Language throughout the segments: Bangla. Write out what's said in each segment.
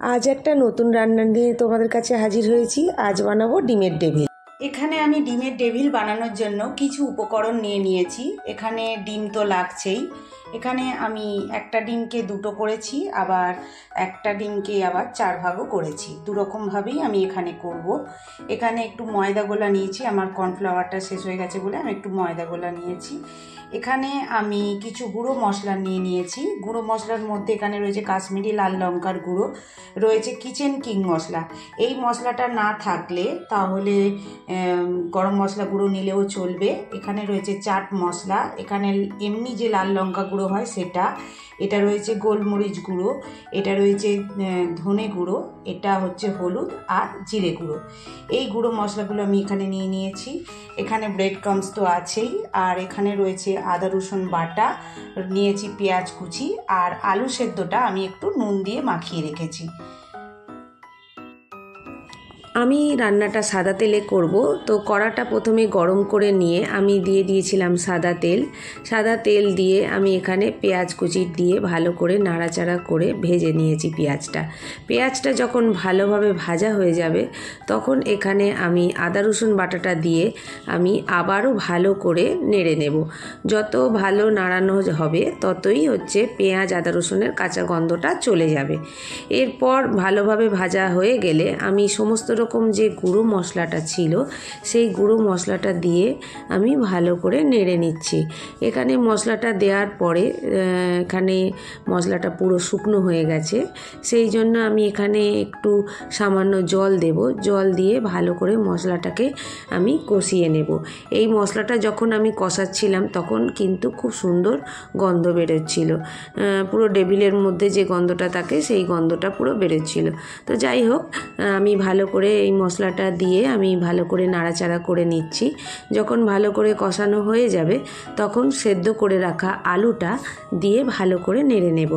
আজ একটা নতুন রান্না নিয়ে তোমাদের কাছে হাজির হয়েছি। আজ বানাবো ডিমের ডেভিল। এখানে আমি ডিমের ডেভিল বানানোর জন্য কিছু উপকরণ নিয়ে নিয়েছি। এখানে ডিম তো লাগছেই। এখানে আমি একটা ডিমকে দুটো করেছি, আবার একটা ডিমকে আবার 4 ভাগও করেছি। দুরকমভাবেই আমি এখানে করব। এখানে একটু ময়দা গোলা নিয়েছি, আমার কর্নফ্লাওয়ারটা শেষ হয়ে গেছে বলে আমি একটু ময়দা গোলা নিয়েছি। এখানে আমি কিছু গুঁড়ো মশলা নিয়ে নিয়েছি। গুঁড়ো মশলার মধ্যে এখানে রয়েছে কাশ্মীরি লাল লঙ্কার গুঁড়ো, রয়েছে কিচেন কিং মশলা। এই মশলাটা না থাকলে তাহলে গরম মশলা গুঁড়ো নিলেও চলবে। এখানে রয়েছে চাট মশলা, এখানে এমনি যে লাল লঙ্কা গুঁড়ো হয় সেটা, এটা রয়েছে গোলমরিচ গুঁড়ো, এটা রয়েছে ধনে গুঁড়ো, এটা হচ্ছে হলুদ আর জিরে গুঁড়ো। এই গুঁড়ো মশলাগুলো আমি এখানে নিয়ে নিয়েছি। এখানে ব্রেড ক্রাম্বস তো আছেই, আর এখানে রয়েছে আদা রসুন বাটা, নিয়েছি পেঁয়াজ কুচি, আর আলু সেদ্ধটা আমি একটু নুন দিয়ে মাখিয়ে রেখেছি। আমি রান্নাটা সাদা তেলে করব, তো কড়াটা প্রথমে গরম করে নিয়ে আমি দিয়ে দিয়েছিলাম সাদা তেল। সাদা তেল দিয়ে আমি এখানে পেঁয়াজ কুচি দিয়ে ভালো করে নাড়াচাড়া করে ভেজে নিয়েছি পেঁয়াজটা যখন ভালোভাবে ভাজা হয়ে যাবে তখন এখানে আমি আদা রসুন বাটাটা দিয়ে আমি আবারও ভালো করে নেড়ে নেব। যত ভালো নাড়ানো হবে ততই হচ্ছে পেঁয়াজ আদা রসুনের কাঁচা গন্ধটা চলে যাবে। এরপর ভালোভাবে ভাজা হয়ে গেলে আমি সমস্ত রকম যে গুঁড়ো মশলাটা ছিল সেই গুঁড়ো মশলাটা দিয়ে আমি ভালো করে নেড়ে নিচ্ছি। এখানে মশলাটা দেওয়ার পরে এখানে মশলাটা পুরো শুকনো হয়ে গেছে, সেই জন্য আমি এখানে একটু সামান্য জল দেব। জল দিয়ে ভালো করে মশলাটাকে আমি কষিয়ে নেব। এই মশলাটা যখন আমি কষাচ্ছিলাম তখন কিন্তু খুব সুন্দর গন্ধ বেরোচ্ছিল, পুরো ডেভিলের মধ্যে যে গন্ধটা থাকে সেই গন্ধটা পুরো বেরোচ্ছিল। তো যাই হোক, আমি ভালো করে এই মশলাটা দিয়ে আমি ভালো করে নাড়াচাড়া করে নিচ্ছি। যখন ভালো করে কষানো হয়ে যাবে তখন সেদ্ধ করে রাখা আলুটা দিয়ে ভালো করে নেড়ে নেব।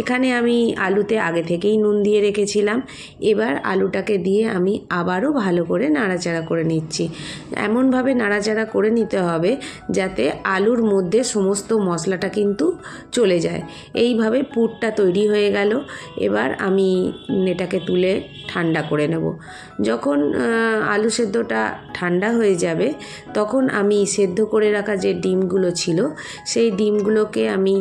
এখানে আমি আলুতে আগে থেকেই নুন দিয়ে রেখেছিলাম। এবার আলুটাকে দিয়ে আমি আবারও ভালো করে নাড়াচাড়া করে নিচ্ছি। এমনভাবে নাড়াচাড়া করে নিতে হবে যাতে আলুর মধ্যে সমস্ত মশলাটা কিন্তু চলে যায়। এইভাবে পুরটা তৈরি হয়ে গেল। এবার আমি এটাকে তুলে ঠান্ডা করে নেব। যখন আলু সেদ্ধটা ঠান্ডা হয়ে যাবে তখন আমি সেদ্ধ করে রাখা যে ডিমগুলো ছিল সেই ডিমগুলোকে আমি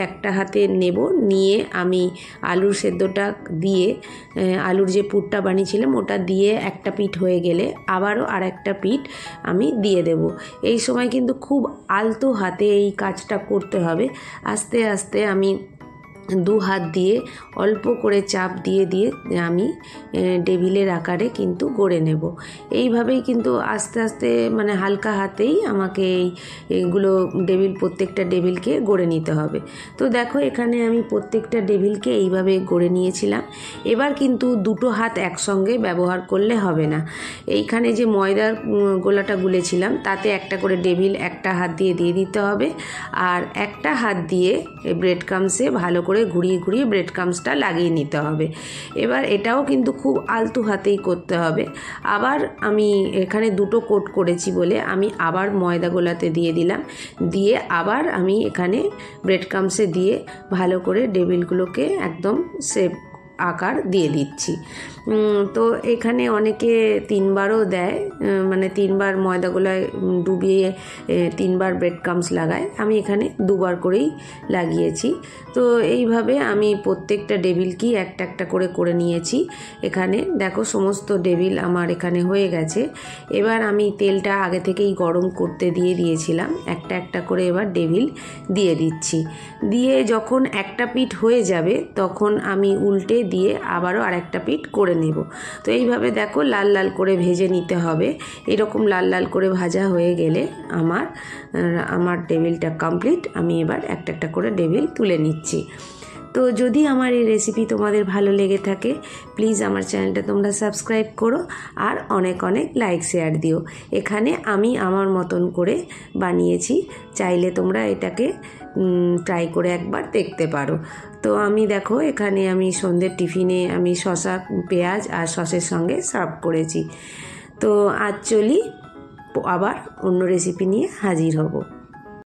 একটা হাতে নেব, নিয়ে আমি আলুর সেদ্ধটা দিয়ে আলুর যে পুরটা বানিয়েছিলাম ওটা দিয়ে একটা পিঠ হয়ে গেলে আবারও আর একটা পিঠ আমি দিয়ে দেব। এই সময় কিন্তু খুব আলতো হাতে এই কাজটা করতে হবে। আস্তে আস্তে আমি 2 হাত দিয়ে অল্প করে চাপ দিয়ে দিয়ে আমি ডেভিলের আকারে কিন্তু গড়ে নেব। এইভাবেই কিন্তু আস্তে আস্তে মানে হালকা হাতেই আমাকে এইগুলো প্রত্যেকটা ডেভিলকে গড়ে নিতে হবে। তো দেখো এখানে আমি প্রত্যেকটা ডেভিলকে এইভাবে গড়ে নিয়েছিলাম। এবার কিন্তু 2টো হাত একসঙ্গে ব্যবহার করলে হবে না। এইখানে যে ময়দার গোলাটা গুলেছিলাম তাতে একটা করে ডেভিল একটা হাত দিয়ে দিয়ে দিতে হবে, আর একটা হাত দিয়ে ব্রেড ক্রাম্বসে ভালো করে ঘুরিয়ে ঘুরিয়ে ব্রেড ক্রাম্বসটা লাগিয়ে নিতে হবে। এবার এটাও কিন্তু খুব আলতু হাতেই করতে হবে। আবার আমি এখানে 2টো কোট করেছি বলে আমি আবার ময়দা গোলাতে দিয়ে দিলাম, দিয়ে আবার আমি এখানে ব্রেড ক্রাম্বসে দিয়ে ভালো করে ডেভিলগুলোকে একদম শেপ আকার দিয়ে দিচ্ছি। তো এখানে অনেকে 3বারও দেয়, মানে 3বার ময়দা গোলায় ডুবিয়ে 3বার ব্রেড ক্রাম্বস লাগায়। আমি এখানে 2বার করেই লাগিয়েছি। তো এইভাবে আমি প্রত্যেকটা ডেভিলকেই একটা একটা করে করে নিয়েছি। এখানে দেখো সমস্ত ডেভিল আমার এখানে হয়ে গেছে। এবার আমি তেলটা আগে থেকেই গরম করতে দিয়ে দিয়েছিলাম। একটা একটা করে এবার ডেভিল দিয়ে দিচ্ছি। দিয়ে যখন একটা পিঠ হয়ে যাবে তখন আমি উল্টে দিয়ে আবারও আরেকটা পিঠ করে নেব। তো এইভাবে দেখো লাল লাল করে ভেজে নিতে হবে। এরকম লাল লাল করে ভাজা হয়ে গেলে আমার ডেভিলটা কমপ্লিট। আমি এবার একটা একটা করে ডেভিল তুলে নিচ্ছি। তো যদি আমার এই রেসিপি তোমাদের ভালো লেগে থাকে প্লিজ আমার চ্যানেলটা তোমরা সাবস্ক্রাইব করো, আর অনেক অনেক লাইক শেয়ার দিও। এখানে আমি আমার মতন করে বানিয়েছি, চাইলে তোমরা এটাকে ট্রাই করে একবার দেখতে পারো। তো আমি দেখো এখানে আমি সন্ধ্যের টিফিনে আমি শসা পেঁয়াজ আর সসের সঙ্গে সার্ভ করেছি। তো আজ চলি, আবার অন্য রেসিপি নিয়ে হাজির হব।